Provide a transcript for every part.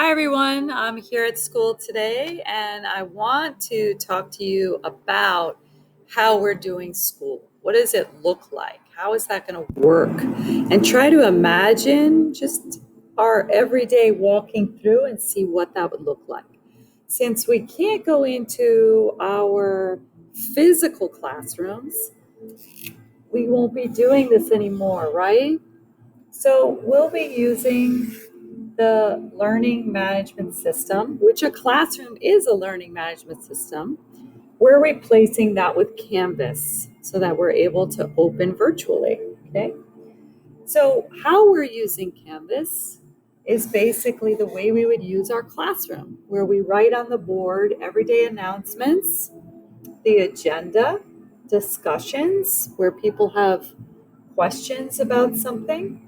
Hi everyone, I'm here at school today and I want to talk to you about how we're doing school. What does it look like? How is that going to work? And try to imagine just our everyday walking through and see what that would look like. Since we can't go into our physical classrooms, we won't be doing this anymore, right? So we'll be using the learning management system, which a classroom is a learning management system. We're replacing that with Canvas so that we're able to open virtually, okay? So how we're using Canvas is basically the way we would use our classroom, where we write on the board everyday announcements, the agenda, discussions, where people have questions about something.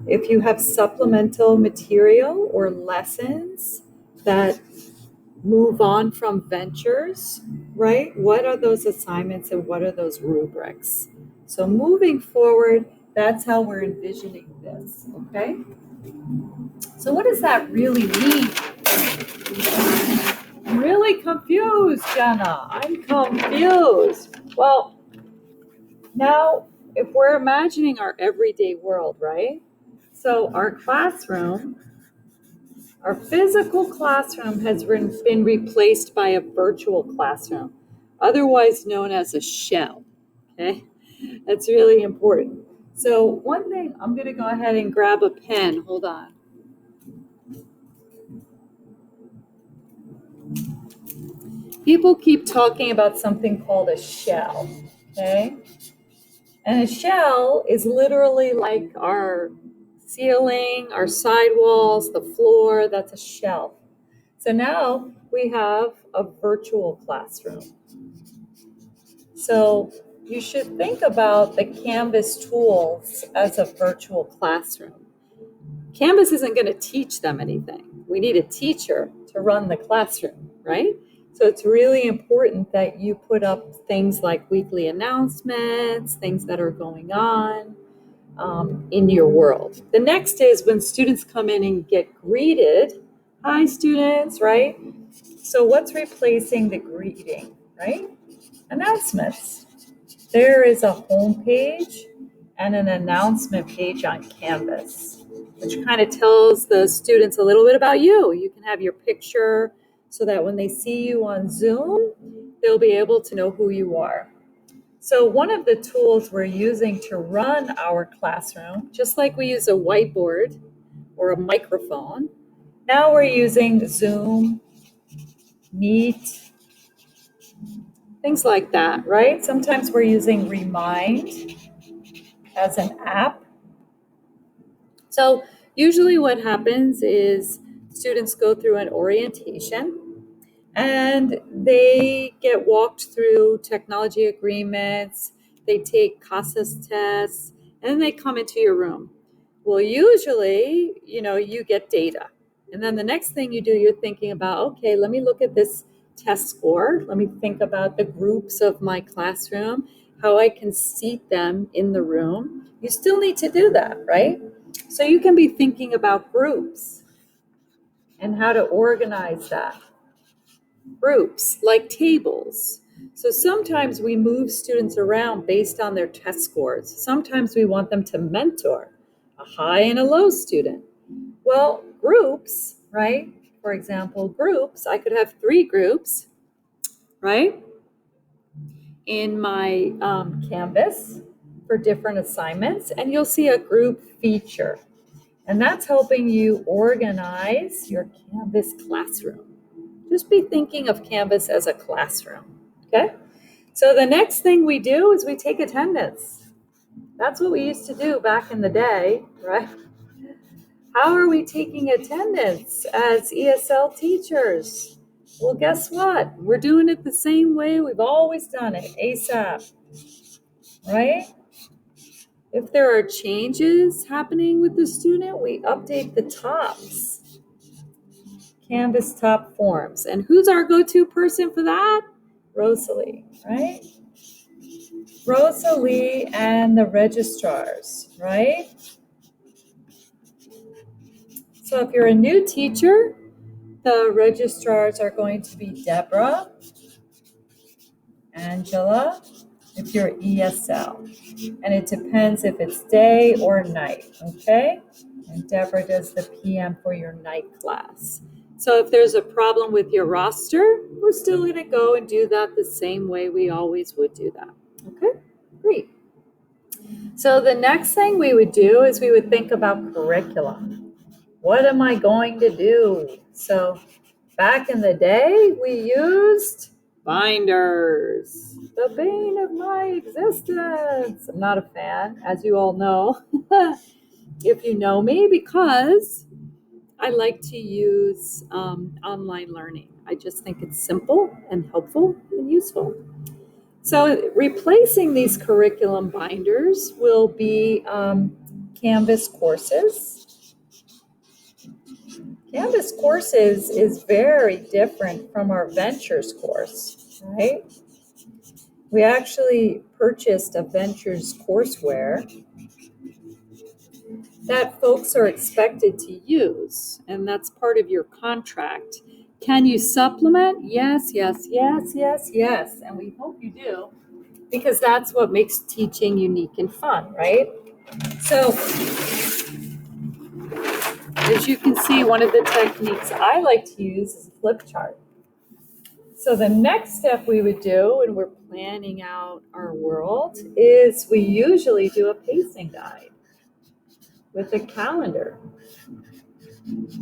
If you have supplemental material or lessons that move on from ventures, right? What are those assignments and what are those rubrics? So moving forward, that's how we're envisioning this, okay? So what does that really mean? I'm really confused, Jenna. I'm confused. Well, now if we're imagining our everyday world, right? So our classroom, our physical classroom has been replaced by a virtual classroom, otherwise known as a shell. Okay, that's really important. So, one thing, I'm going to go ahead and grab a pen. Hold on. People keep talking about something called a shell. Okay, and a shell is literally like our ceiling, our sidewalls, the floor. That's a shell. So now we have a virtual classroom. So you should think about the Canvas tools as a virtual classroom. Canvas isn't going to teach them anything. We need a teacher to run the classroom, right? So it's really important that you put up things like weekly announcements, things that are going on in your world. The next is when students come in and get greeted. Hi, students, right? So what's replacing the greeting, right? Announcements. There is a home page and an announcement page on Canvas, which kind of tells the students a little bit about you. You can have your picture so that when they see you on Zoom, they'll be able to know who you are. So one of the tools we're using to run our classroom, just like we use a whiteboard or a microphone, now we're using Zoom, Meet, things like that, right? Sometimes we're using Remind as an app. So usually what happens is students go through an orientation and they get walked through technology agreements, they take CASAS tests, and then they come into your room. Well, usually, you get data. And then the next thing you do, you're thinking about, okay, let me look at this test score. Let me think about the groups of my classroom, how I can seat them in the room. You still need to do that, right? So you can be thinking about groups and how to organize that. Groups like tables. So sometimes we move students around based on their test scores. Sometimes we want them to mentor a high and a low student. Well, groups, right? For example, groups, I could have 3 groups, right? In my Canvas for different assignments, and you'll see a group feature. And that's helping you organize your Canvas classroom. Just be thinking of Canvas as a classroom, okay? So the next thing we do is we take attendance. That's what we used to do back in the day, right? How are we taking attendance as ESL teachers? Well, guess what? We're doing it the same way we've always done it, ASAP, right? If there are changes happening with the student, we update the tops, Canvas top forms. And who's our go-to person for that? Rosalie, right? Rosalie and the registrars, right? So if you're a new teacher, The registrars are going to be Deborah, Angela, if you're ESL. And it depends if it's day or night, okay? And Deborah does the PM for your night class. So if there's a problem with your roster, we're still gonna go and do that the same way we always would do that, okay? Great. So the next thing we would do is we would think about curriculum. What am I going to do? So back in the day, we used binders, the bane of my existence. I'm not a fan, as you all know, if you know me, because I like to use online learning. I just think it's simple and helpful and useful. So replacing these curriculum binders will be Canvas courses. Canvas courses is very different from our Ventures course, right? We actually purchased a Ventures courseware that folks are expected to use, and that's part of your contract. Can you supplement? Yes, yes, yes, yes, yes, and we hope you do, because that's what makes teaching unique and fun, right? So, as you can see, one of the techniques I like to use is a flip chart. So the next step we would do when we're planning out our world is we usually do a pacing guide with a calendar.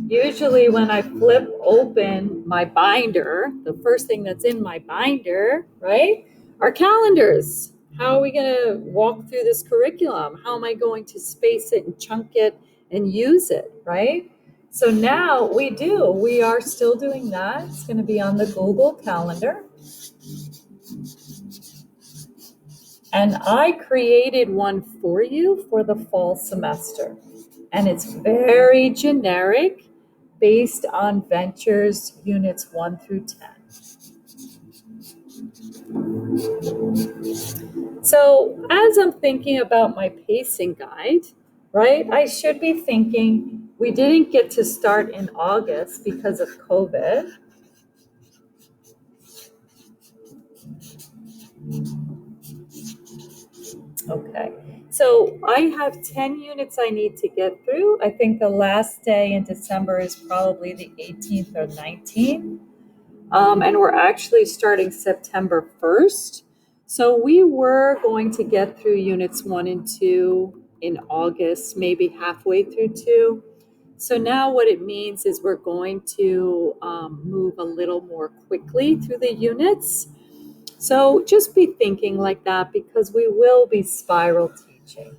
Usually when I flip open my binder, the first thing that's in my binder, right, are calendars. How are we going to walk through this curriculum? How am I going to space it and chunk it and use it, right? So now we are still doing that. It's going to be on the Google Calendar. And I created one for you for the fall semester. And it's very generic, based on Ventures Units 1 through 10. So as I'm thinking about my pacing guide, right, I should be thinking we didn't get to start in August because of COVID. Okay, so I have 10 units I need to get through. I think the last day in December is probably the 18th or 19th. And we're actually starting September 1st. So we were going to get through units 1 and 2 in August, maybe halfway through 2. So now what it means is we're going to move a little more quickly through the units. So just be thinking like that, because we will be spiral teaching.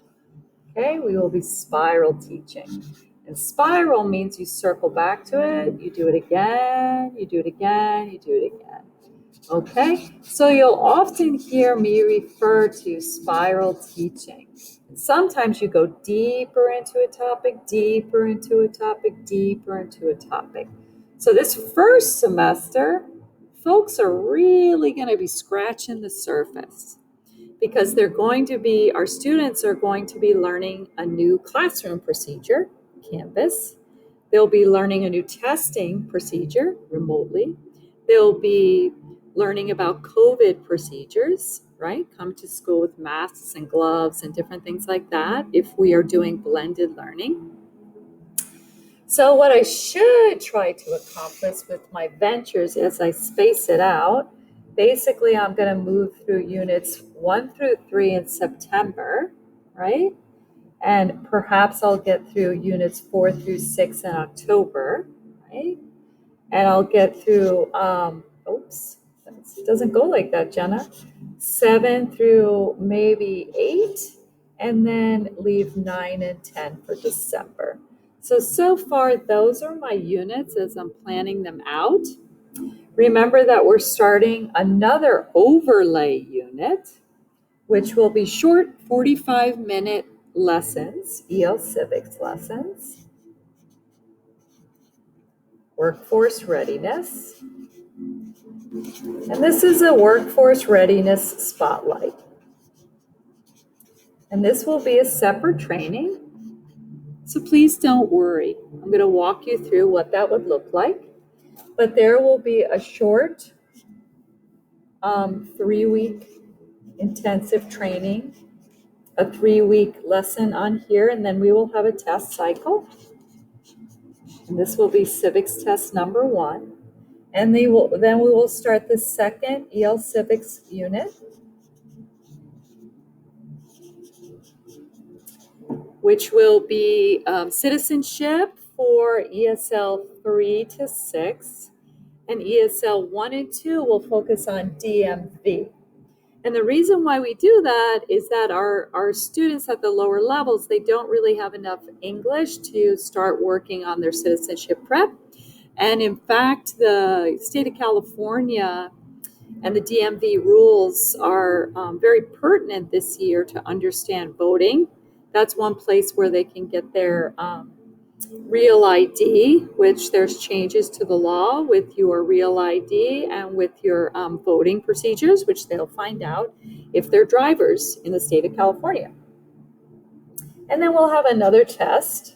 Okay, we will be spiral teaching. And spiral means you circle back to it, you do it again, you do it again, you do it again. Okay, so you'll often hear me refer to spiral teaching. Sometimes you go deeper into a topic, deeper into a topic, deeper into a topic. So this first semester, folks are really going to be scratching the surface, because our students are going to be learning a new classroom procedure, Canvas. They'll be learning a new testing procedure remotely. They'll be learning about COVID procedures, right? Come to school with masks and gloves and different things like that if we are doing blended learning. So what I should try to accomplish with my ventures as I space it out, basically I'm going to move through units 1 through 3 in September, right? And perhaps I'll get through units 4 through 6 in October, right? And I'll get through, it doesn't go like that, Jenna. 7 through maybe 8, and then leave 9 and 10 for December. So far, those are my units as I'm planning them out. Remember that we're starting another overlay unit, which will be short 45-minute lessons, EL Civics lessons, workforce readiness. And this is a workforce readiness spotlight. And this will be a separate training. So please don't worry. I'm going to walk you through what that would look like. but there will be a short 3-week intensive training, a 3-week lesson on here, and then we will have a test cycle. And this will be civics test number 1. And then we will start the second EL civics unit, which will be citizenship for ESL 3 to 6. And ESL 1 and 2 will focus on DMV. And the reason why we do that is that our students at the lower levels, they don't really have enough English to start working on their citizenship prep. And in fact, the state of California and the DMV rules are very pertinent this year to understand voting. That's one place where they can get their real ID, which there's changes to the law with your real ID and with your voting procedures, which they'll find out if they're drivers in the state of California. And then we'll have another test,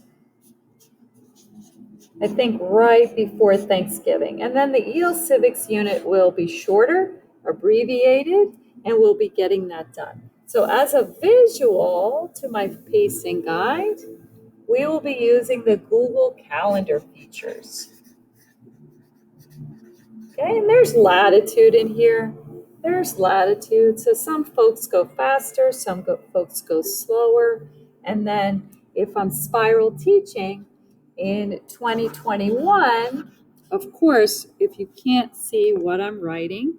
I think right before Thanksgiving. And then the EL Civics unit will be shorter, abbreviated, and we'll be getting that done. So as a visual to my pacing guide, we will be using the Google Calendar features. Okay, and there's latitude in here. There's latitude. So some folks go faster, some folks go slower. And then if I'm spiral teaching in 2021, of course, if you can't see what I'm writing,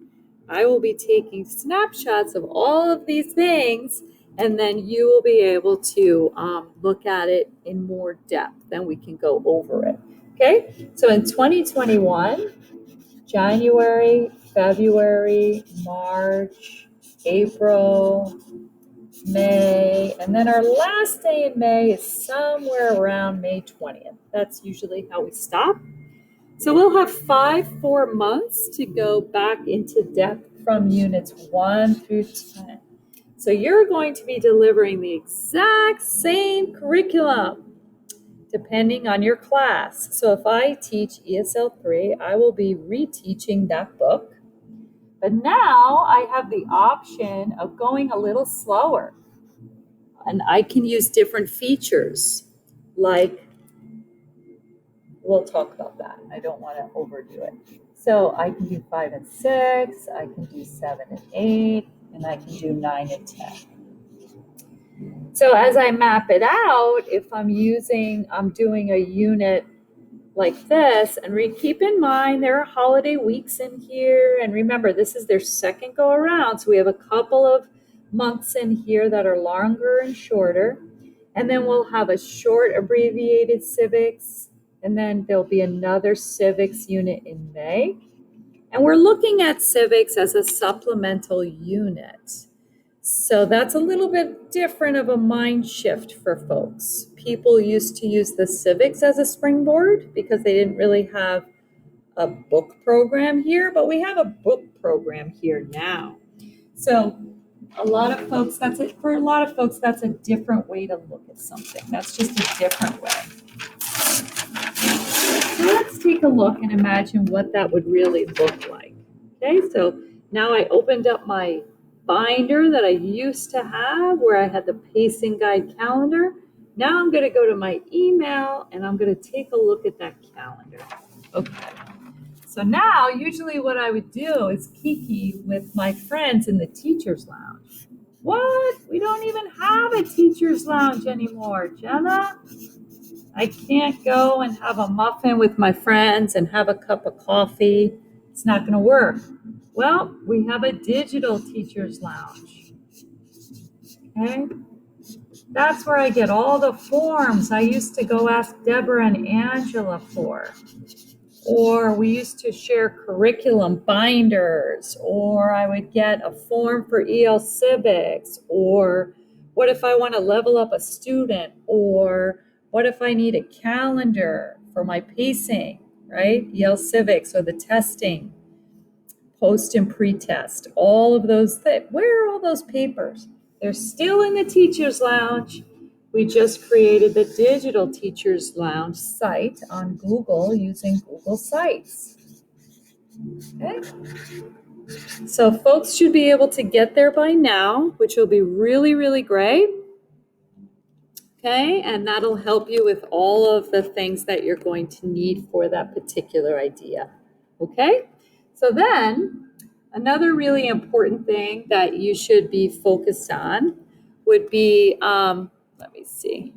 I will be taking snapshots of all of these things, and then you will be able to look at it in more depth. Then we can go over it. Okay, so in 2021, January, February, March, April, May, and then our last day in May is somewhere around May 20th. That's usually how we stop. So we'll have 4 months to go back into depth from units 1 through 10. So you're going to be delivering the exact same curriculum depending on your class. So if I teach ESL 3, I will be reteaching that book. But now I have the option of going a little slower. And I can use different features, like, we'll talk about that. I don't want to overdo it. So I can do 5 and 6, I can do 7 and 8, and I can do 9 and 10. So as I map it out, if I'm doing a unit like this, and keep in mind there are holiday weeks in here, and remember this is their second go around, so we have a couple of months in here that are longer and shorter, and then we'll have a short abbreviated civics, and then there'll be another civics unit in May, and we're looking at civics as a supplemental unit. So that's a little bit different of a mind shift for folks. People used to use the civics as a springboard because they didn't really have a book program here, but we have a book program here now. So for a lot of folks, that's a different way to look at something. That's just a different way. So let's take a look and imagine what that would really look like. Okay, so now I opened up my binder that I used to have where I had the pacing guide calendar. Now I'm going to go to my email and I'm going to take a look at that calendar. Okay. So now usually what I would do is kiki with my friends in the teacher's lounge. What? We don't even have a teacher's lounge anymore, Jenna. I can't go and have a muffin with my friends and have a cup of coffee. It's not going to work. Well, we have a digital teacher's lounge. Okay? That's where I get all the forms I used to go ask Deborah and Angela for. Or we used to share curriculum binders, or I would get a form for EL Civics, or what if I want to level up a student, or what if I need a calendar for my pacing, right? EL Civics or the testing, post and pre-test, all of those things. Where are all those papers? They're still in the teacher's lounge. We just created the digital teacher's lounge site on Google using Google Sites. Okay. So folks should be able to get there by now, which will be really, really great. Okay, and that'll help you with all of the things that you're going to need for that particular idea. Okay, so then another really important thing that you should be focused on would be, let me see.